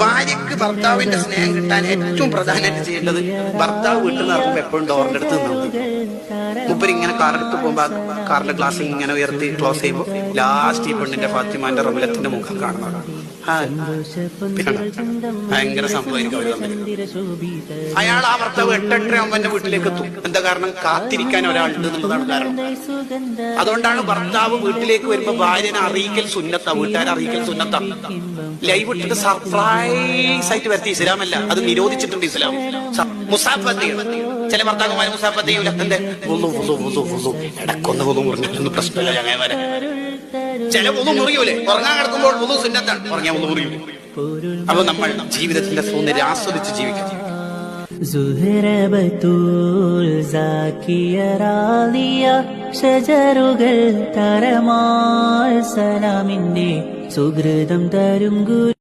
ഭാര്യക്ക് ഭർത്താവിന്റെ സ്നേഹം കിട്ടാൻ ഏറ്റവും പ്രധാനമായിട്ട് ചെയ്യേണ്ടത് ഭർത്താവ് വീട്ടിൽ നിന്ന് ഇറങ്ങുമ്പോൾ എപ്പോഴും ഡോറിന്റെ അടുത്ത് നിന്നാണ്. മുപ്പര് ഇങ്ങനെ കാറെടുത്ത് പോകുമ്പോ കാറിന്റെ ഗ്ലാസ് ഇങ്ങനെ ഉയർത്തി ക്ലോസ് ചെയ്യുമ്പോൾ ലാസ്റ്റ് ഈ പെണ്ണിന്റെ ഫാത്തിമാന്റെ റമലത്തിന്റെ മുഖം കാണുന്നതാണ്. ഭയങ്കര സംഭവമായിരിക്കും അവര് തമ്മിൽ. അയാൾ ആ ഭർത്താവ് 8-8 എന്റെ വീട്ടിലേക്ക് എത്തും. എന്താ കാരണം? കാത്തിരിക്കാൻ ഒരാളുണ്ട് എന്നുള്ളതാണ് കാരണം. അതുകൊണ്ടാണ് ഭർത്താവ് വീട്ടിലേക്ക് വരുമ്പോ ഭാര്യനെ അറിയിക്കൽ സുന്നത്താ, വീട്ടുകാരെ അറിയിക്കൽ സുന്നത്താ. ലൈവ് ഇട്ടിട്ട് സർപ്രൈസ് ആയിട്ട് വരുത്തി ഇസ്ലാമല്ല, അത് നിരോധിച്ചിട്ടുണ്ട് ഇസ്ലാം. മുസാഫത്ത് ചില ഭർത്താക്കന്മാര് മുസാഫത്ത് ചെയ്യൂല. എന്റെ ഇടക്കൊന്ന് വുളു മുറിഞ്ഞൊന്നും പ്രശ്നമില്ല. ഞങ്ങൾ ചില വുളു മുറിയൂലേ, ഉറങ്ങാൻ കിടക്കുമ്പോൾ വുളു സുന്നത്താണ്, ഉറങ്ങിയാൽ വുളു മുറിയൂലേ. അപ്പൊ നമ്മൾ ജീവിതത്തിന്റെ സൗന്ദര്യം ആസ്വദിച്ച് ജീവിക്കണം. ഷജറുകൾ തരമാൽ സലാമിന്റെ സുഹൃതം തരും ഗുരു.